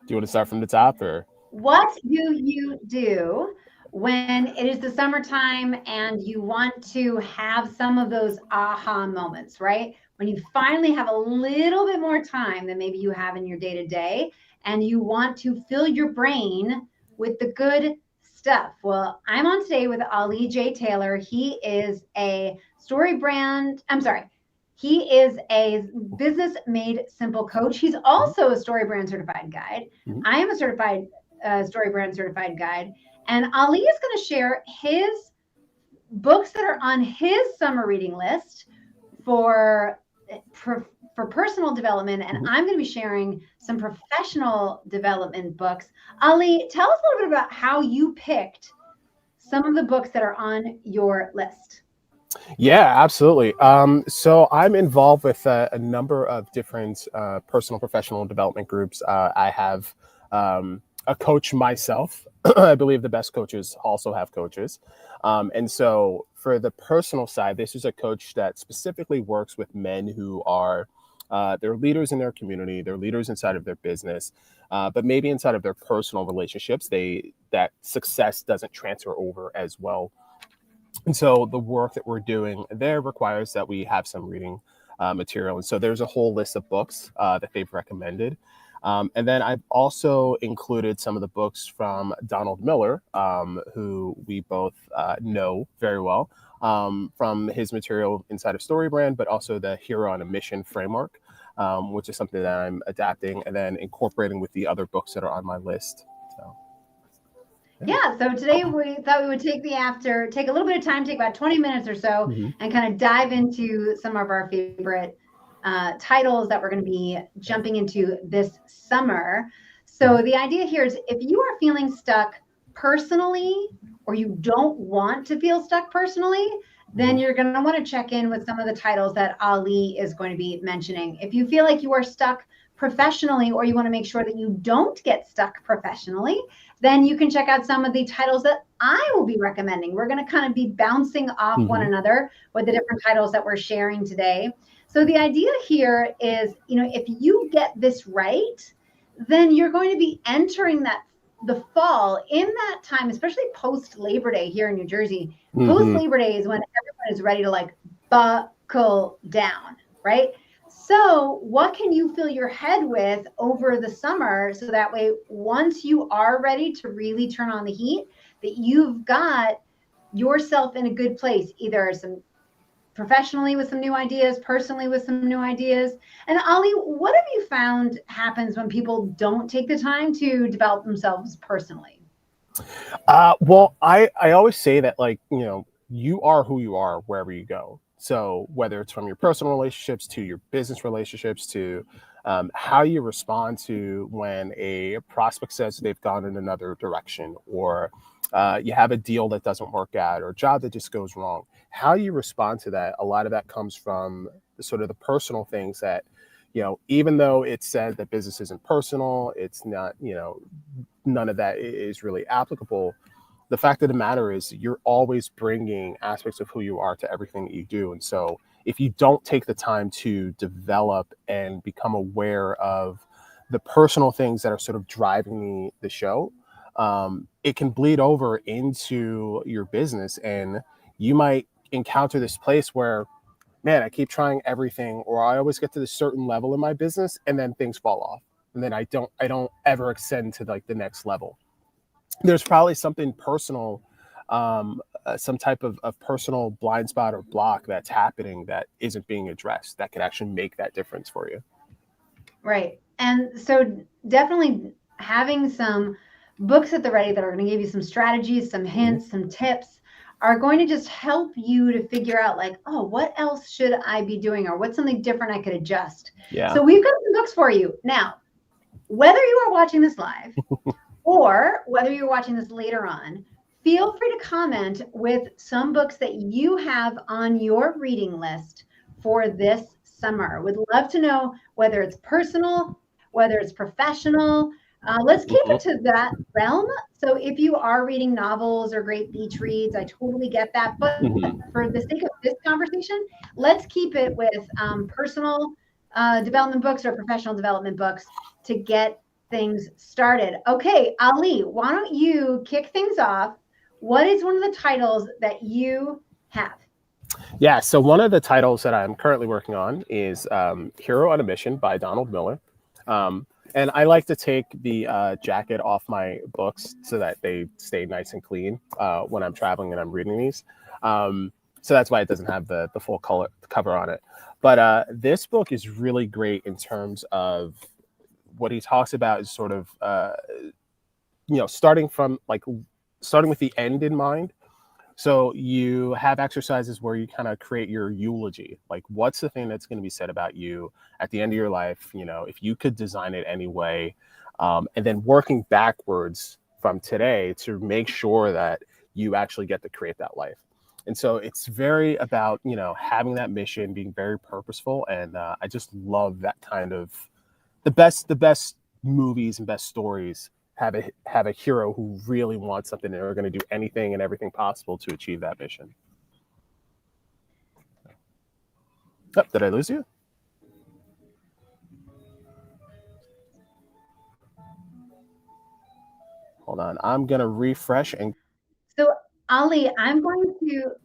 Do you want to start from the top or? What do you do when it is the summertime and you want to have some of those aha moments, right? When you finally have a little bit more time than maybe you have in your day to day, and you want to fill your brain with the good stuff. Well, I'm on today with Ali J. Taylor. He is a story brand, I'm sorry, he is a business made simple coach. He's Mhm, also a story brand certified guide. mhm. I am a certified StoryBrand certified guide. And Ali is going to share his books that are on his summer reading list for for personal development, and Mhm. I'm going to be sharing some professional development books. Ali, tell us a little bit about how you picked some of the books that are on your list. Yeah, absolutely. So I'm involved with a number of different personal professional development groups. I have a coach myself. I believe the best coaches also have coaches. And so for the personal side, this is a coach that specifically works with men who are they're leaders in their community, they're leaders inside of their business, but maybe inside of their personal relationships, they that success doesn't transfer over as well. And so the work that we're doing there requires that we have some reading material. And so there's a whole list of books that they've recommended. And then I've also included some of the books from Donald Miller, who we both know very well from his material inside of StoryBrand, but also the Hero on a Mission framework, which is something that I'm adapting and then incorporating with the other books that are on my list. So, yeah. Yeah, so today we thought we would take a little bit of time, take about 20 minutes or so, Mhm. and kind of dive into some of our favorite titles that we're going to be jumping into this summer. So, Mhm. the idea here is if you are feeling stuck personally, or you don't want to feel stuck personally, then Mhm. you're going to want to check in with some of the titles that Ali is going to be mentioning. If you feel like you are stuck professionally, or you want to make sure that you don't get stuck professionally, then you can check out some of the titles that I will be recommending. We're going to kind of be bouncing off one Mhm. another with the different titles that we're sharing today. So the idea here is, if you get this right, then you're going to be entering that the fall in that time, especially post Labor Day here in New Jersey. Post Mhm. Labor Day is when everyone is ready to like buckle down, right? So, what can you fill your head with over the summer so that way, once you are ready to really turn on the heat, that you've got yourself in a good place, either some professionally with some new ideas, personally with some new ideas. And Ali, what have you found happens when people don't take the time to develop themselves personally? Well, I always say that, like, you are who you are wherever you go. So whether it's from your personal relationships to your business relationships to how you respond to when a prospect says they've gone in another direction, or you have a deal that doesn't work out, or a job that just goes wrong, how you respond to that, a lot of that comes from the sort of the personal things that, even though it's said that business isn't personal, it's not, none of that is really applicable. The fact of the matter is you're always bringing aspects of who you are to everything that you do. And so if you don't take the time to develop and become aware of the personal things that are sort of driving the show, it can bleed over into your business. And you might encounter this place where, man, I keep trying everything, or I always get to this certain level in my business and then things fall off. And then I don't ever extend to like the next level. There's probably something personal, some type of personal blind spot or block that's happening that isn't being addressed that could actually make that difference for you. Right. And so definitely having some books at the ready that are going to give you some strategies, some Mhm. hints, some tips are going to just help you to figure out like, oh, what else should I be doing, or what's something different I could adjust. Yeah. So we've got some books for you. Now, whether you are watching this live or whether you're watching this later on, feel free to comment with some books that you have on your reading list for this summer. Would love to know whether it's personal, whether it's professional. Let's keep Mhm. it to that realm. So if you are reading novels or great beach reads, I totally get that. But Mhm. for the sake of this conversation, let's keep it with personal development books or professional development books to get things started. Okay, Ali, why don't you kick things off? What is one of the titles that you have? Yeah, so one of the titles that I'm currently working on is Hero on a Mission by Donald Miller. And I like to take the jacket off my books so that they stay nice and clean when I'm traveling and I'm reading these. So that's why it doesn't have the full color cover on it. But this book is really great in terms of what he talks about is sort of, starting with the end in mind. So you have exercises where you kind of create your eulogy. Like, what's the thing that's going to be said about you at the end of your life? If you could design it anyway, and then working backwards from today to make sure that you actually get to create that life. And so it's very about having that mission, being very purposeful, and I just love that kind of the best movies and best stories have a hero who really wants something and are going to do anything and everything possible to achieve that mission. Oh, did I lose you? Hold on. I'm going to refresh and. So Ali, I'm going to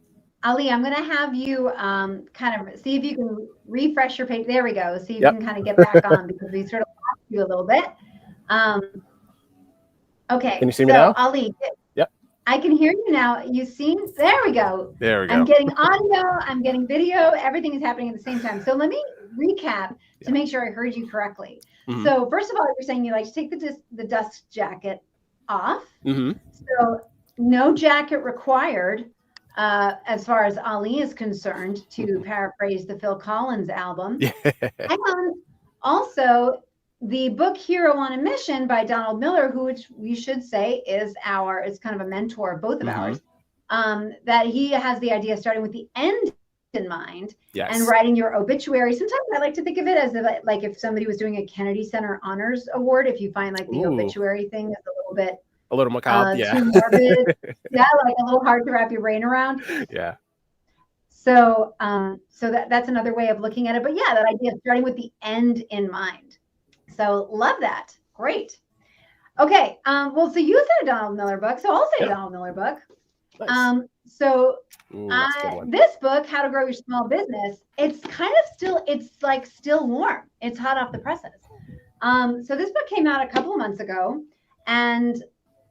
have you kind of see if you can refresh your page. There we go. See if you Yep. can kind of get back on because we sort of lost you a little bit. Okay. Can you see me now? Ali, Yep. I can hear you now. You seen? There we go. There we go. I'm getting audio. I'm getting video. Everything is happening at the same time. So let me recap to make sure I heard you correctly. Mm-hmm. So first of all, you're saying you like to take the dust jacket off. Mm-hmm. So no jacket required, as far as Ali is concerned, to paraphrase the Phil Collins album. And also the book Hero on a Mission by Donald Miller, which we should say is kind of a mentor of both of ours, that he has the idea starting with the end in mind. Yes. And writing your obituary. Sometimes I like to think of it as like if somebody was doing a Kennedy Center Honors Award, if you find like the obituary thing is a little macabre, too morbid. Yeah, like a little hard to wrap your brain around. Yeah. So that's another way of looking at it. But yeah, that idea of starting with the end in mind. So love that. Great. Okay. Well, so you said a Donald Miller book, so I'll say a Donald Miller book. Nice. This book, How to Grow Your Small Business, it's kind of still warm. It's hot off the presses. So this book came out a couple of months ago, and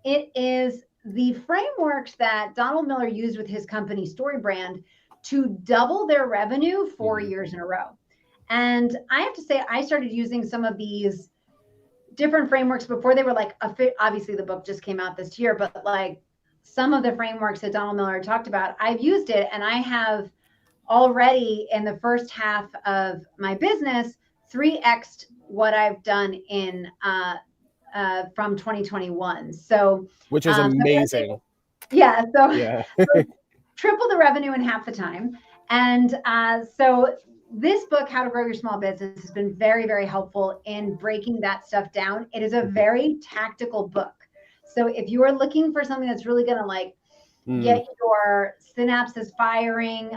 it is the frameworks that Donald Miller used with his company StoryBrand to double their revenue 4 years in a row. And I have to say, I started using some of these different frameworks before they were like, obviously the book just came out this year, but like some of the frameworks that Donald Miller talked about, I've used it, and I have already in the first half of my business 3x'd what I've done in from 2021. So which is amazing. So triple the revenue in half the time. And so this book, How to Grow Your Small Business, has been very, very helpful in breaking that stuff down. It is a very tactical book. So if you are looking for something that's really going to get your synapses firing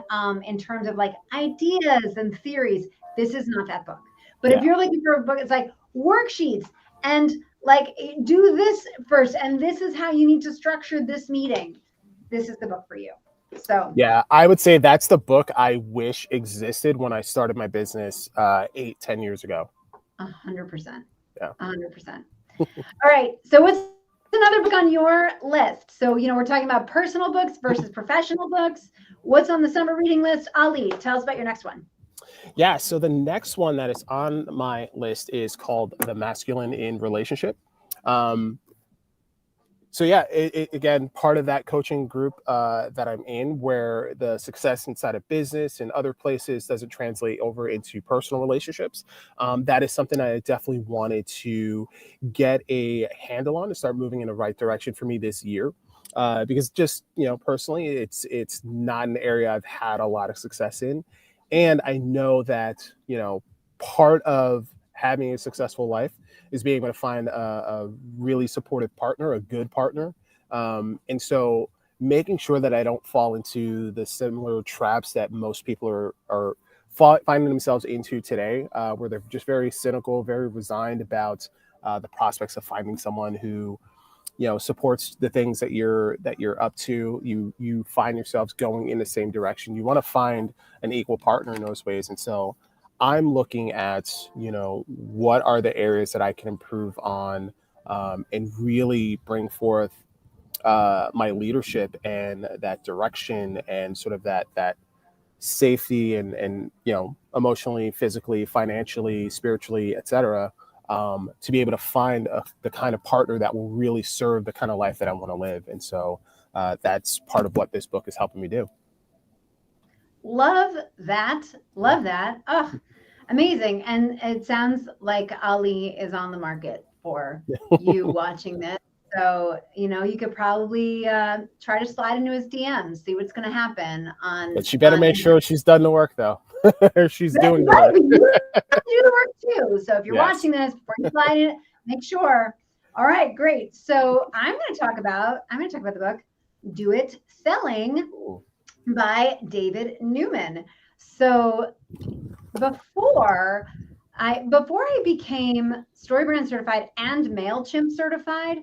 in terms of like ideas and theories, this is not that book. But if you're looking for a book, it's like worksheets and like do this first, and this is how you need to structure this meeting. This is the book for you. So yeah, I would say that's the book I wish existed when I started my business 8-10 years ago. 100%. Yeah. 100%. All right. So what's another book on your list? So, we're talking about personal books versus professional books. What's on the summer reading list? Ali, tell us about your next one. Yeah. So the next one that is on my list is called The Masculine in Relationship. So yeah, again, part of that coaching group that I'm in, where the success inside of business and other places doesn't translate over into personal relationships. That is something I definitely wanted to get a handle on to start moving in the right direction for me this year. Because just, personally, it's not an area I've had a lot of success in. And I know that, part of having a successful life is being able to find a really supportive partner, a good partner. And so making sure that I don't fall into the similar traps that most people are finding themselves into today, where they're just very cynical, very resigned about the prospects of finding someone who, supports the things that you're up to. You find yourselves going in the same direction. You want to find an equal partner in those ways. And so I'm looking at, what are the areas that I can improve on, and really bring forth my leadership and that direction and sort of that safety and emotionally, physically, financially, spiritually, etc. To be able to find the kind of partner that will really serve the kind of life that I want to live. And so that's part of what this book is helping me do. Love that. Love that. Oh, amazing. And it sounds like Ali is on the market for you watching this. So, you could probably try to slide into his DMs, see what's going to happen on. But she better make sure she's done the work, though. She's doing the work. You have to do the work too. So if you're watching this, before you slide in, make sure. All right, great. So I'm going to talk about the book Do It Selling by David Newman. So before I became StoryBrand certified and MailChimp certified,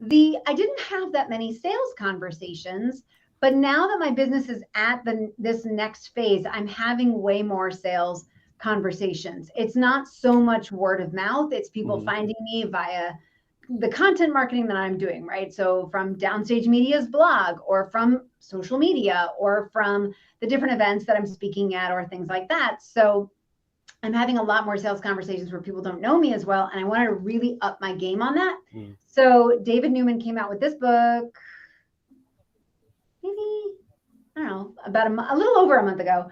I didn't have that many sales conversations, but now that my business is at this next phase, I'm having way more sales conversations. It's not so much word of mouth. It's people finding me via the content marketing that I'm doing, right? So from Downstage Media's blog, or from social media, or from the different events that I'm speaking at, or things like that. So I'm having a lot more sales conversations where people don't know me as well. And I wanted to really up my game on that. So David Newman came out with this book, maybe, I don't know, about a little over a month ago,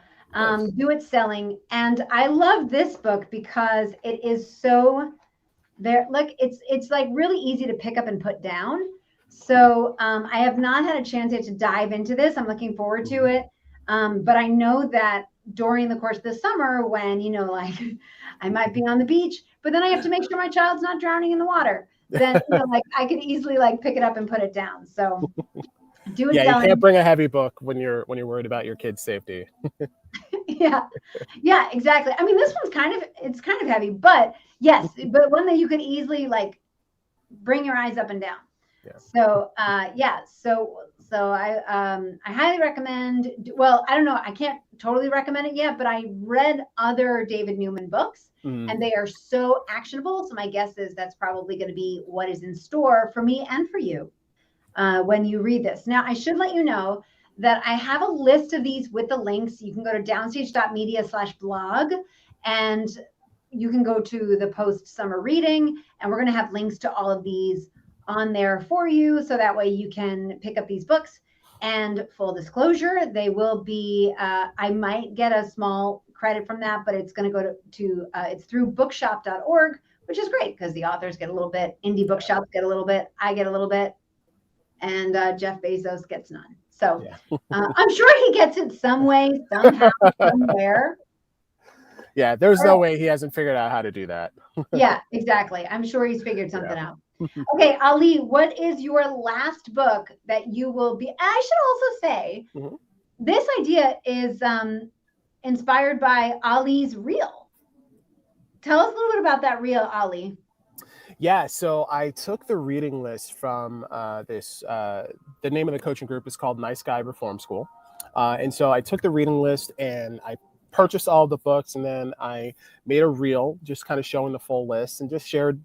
Do It Selling. And I love this book because it is so it's like really easy to pick up and put down. So I have not had a chance yet to dive into this. I'm looking forward to it. But I know that during the course of the summer, when, I might be on the beach, but then I have to make sure my child's not drowning in the water, then, I could easily pick it up and put it down. So Do It Selling. You can't bring a heavy book when you're worried about your kid's safety. Yeah, exactly. I mean, this one's kind of heavy, but yes, but one that you could easily bring your eyes up and down. So so I highly recommend. Well, I don't know, I can't totally recommend it yet, but I read other David Newman books and they are so actionable. So my guess is that's probably going to be what is in store for me and for you when you read this. Now, I should let you know that I have a list of these with the links. You can go to downstage.media/blog and you can go to the post summer reading, and we're going to have links to all of these on there for you. So that way you can pick up these books. And full disclosure, they will be, I might get a small credit from that, but it's going to go to it's through bookshop.org, which is great because the authors get a little bit, indie bookshops get a little bit, I get a little bit, and Jeff Bezos gets none. So I'm sure he gets it some way, somehow, somewhere. Yeah, there's no way he hasn't figured out how to do that. Yeah, exactly. I'm sure he's figured something out. Okay, Ali, what is your last book that you will be? I should also say, this idea is inspired by Ali's reel. Tell us a little bit about that reel, Ali. Yeah, so I took the reading list from the name of the coaching group is called Nice Guy Reform School. And so I took the reading list and I purchased all the books, and then I made a reel just kind of showing the full list and just shared,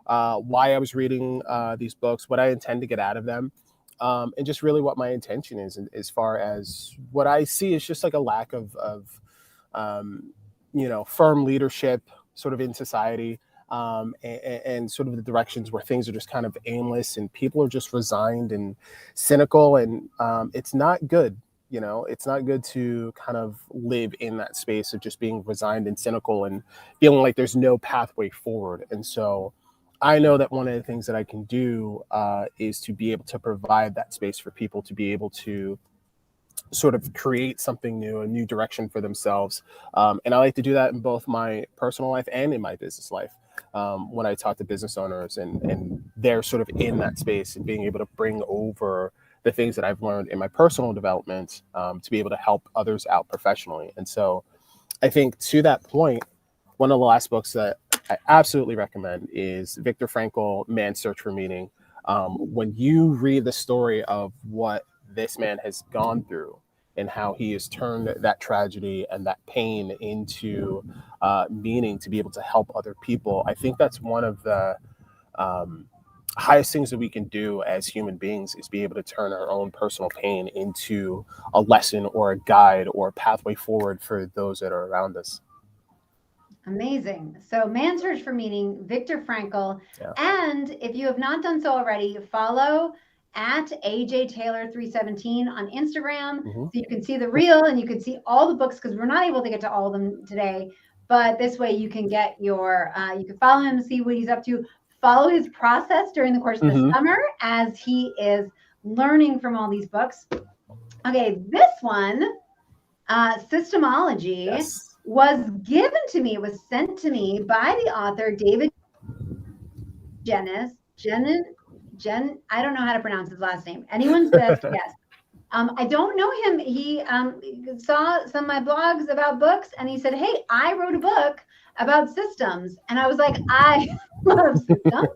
why I was reading these books, what I intend to get out of them, and just really what my intention is as far as what I see is just like a lack of firm leadership sort of in society. And sort of the directions where things are just kind of aimless and people are just resigned and cynical, and it's not good. It's not good to kind of live in that space of just being resigned and cynical and feeling like there's no pathway forward. And so I know that one of the things that I can do is to be able to provide that space for people to be able to sort of create something new, a new direction for themselves. And I like to do that in both my personal life and in my business life. When I talk to business owners and they're sort of in that space and being able to bring over the things that I've learned in my personal development to be able to help others out professionally. And so I think to that point, one of the last books that I absolutely recommend is Viktor Frankl, Man's Search for Meaning. When you read the story of what this man has gone through and how he has turned that tragedy and that pain into meaning to be able to help other people, I think that's one of the um, highest things that we can do as human beings is be able to turn our own personal pain into a lesson or a guide or a pathway forward for those that are around us. Amazing. So, Man's Search for Meaning, Viktor Frankl. Yeah. And if you have not done so already, follow at AJ Taylor317 on Instagram. Mm-hmm. So you can see the reel and you can see all the books because we're not able to get to all of them today. But this way you can get your, you can follow him, see what he's up to, follow his process during the course of the summer as he is learning from all these books. Okay, this one, Systemology. Yes. Was given to me, was sent to me by the author, David Jenin. I don't know how to pronounce his last name. Anyone's best guess. I don't know him. He saw some of my blogs about books and he said, hey, I wrote a book about systems. And I was like, I love systems.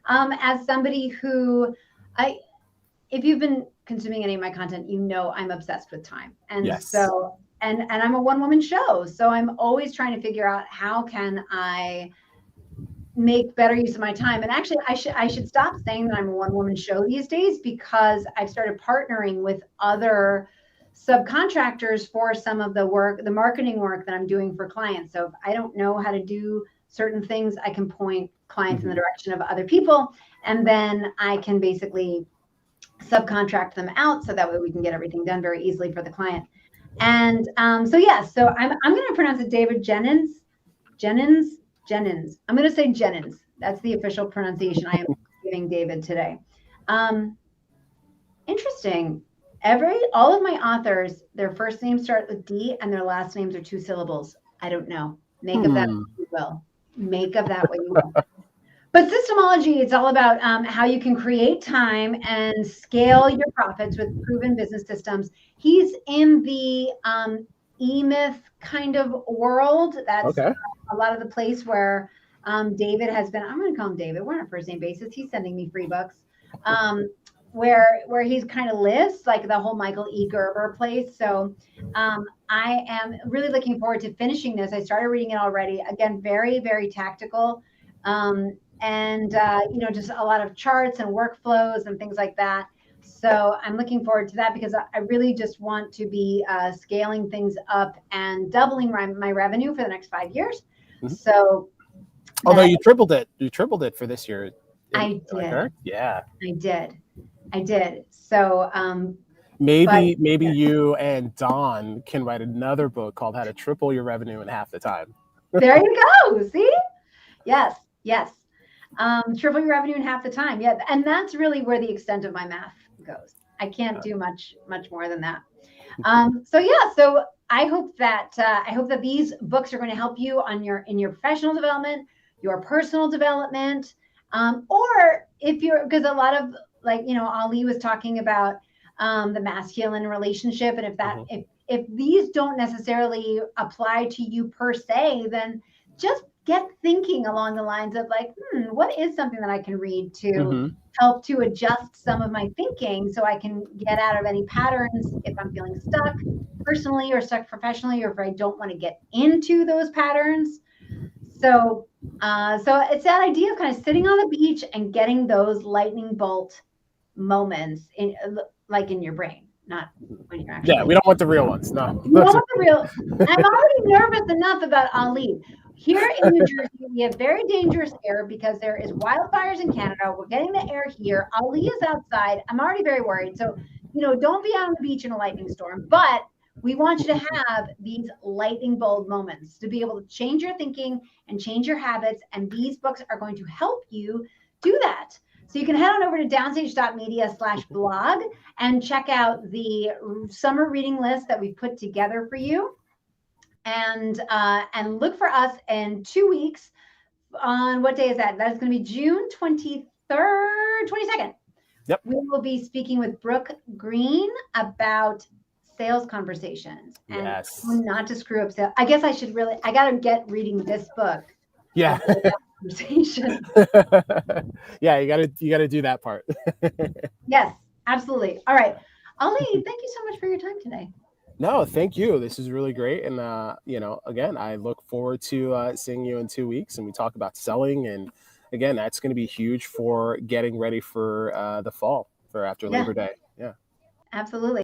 As somebody who, if you've been consuming any of my content, you know I'm obsessed with time. And yes. So and I'm a one-woman show, so I'm always trying to figure out how can I make better use of my time. And actually, I should stop saying that I'm a one-woman show these days because I've started partnering with other subcontractors for some of the work, the marketing work that I'm doing for clients. So if I don't know how to do certain things, I can point clients in the direction of other people, and then I can basically subcontract them out so that way we can get everything done very easily for the client. And so I'm going to pronounce it David Jennings. I'm going to say Jennings. That's the official pronunciation I am giving David today. Interesting. All of my authors, their first names start with D and their last names are 2 syllables. I don't know. Make of that what you will. Make of that what you will. But Systemology, it's all about how you can create time and scale your profits with proven business systems. He's in the E-Myth kind of world. That's a lot of the place where David has been. I'm going to call him David. We're on a first name basis. He's sending me free books. Where he's kind of lives, like the whole Michael E. Gerber place. So I am really looking forward to finishing this. I started reading it already. Again, very, very tactical. And just a lot of charts and workflows and things like that. So I'm looking forward to that because I really just want to be scaling things up and doubling my revenue for the next 5 years. So, although you tripled it for this year. I did. Yeah, I did. So maybe you and Dawn can write another book called How to Triple Your Revenue in Half the Time. There you go. See? Yes. Triple your revenue in half the time. Yeah. And that's really where the extent of my math goes. I can't do much more than that. So I hope that these books are going to help you in your professional development, your personal development, or because a lot of Ali was talking about the masculine relationship. And if these don't necessarily apply to you per se, then just get thinking along the lines of what is something that I can read to help to adjust some of my thinking so I can get out of any patterns if I'm feeling stuck personally or stuck professionally, or if I don't want to get into those patterns. So it's that idea of kind of sitting on the beach and getting those lightning bolt moments in your brain, not when you're actually. Yeah, we don't want the real ones. No. We don't want the real. I'm already nervous enough about Ali. Here in New Jersey, we have very dangerous air because there is wildfires in Canada. We're getting the air here. Ali is outside. I'm already very worried. So, don't be out on the beach in a lightning storm, but we want you to have these lightning bolt moments to be able to change your thinking and change your habits. And these books are going to help you do that. So you can head on over to downstage.media/blog and check out the summer reading list that we put together for you. And look for us in 2 weeks on what day is that? That is going to be June 22nd. Yep. We will be speaking with Brooke Green about sales conversations and not to screw up sales. I guess I got to get reading this book Yeah. before that conversation. Yeah, you gotta do that part. Yes, absolutely. All right. Ali, thank you so much for your time today. No, thank you. This is really great. And, again, I look forward to seeing you in 2 weeks and we talk about selling. And again, that's going to be huge for getting ready for the fall for after Yeah, Labor Day. Yeah. absolutely.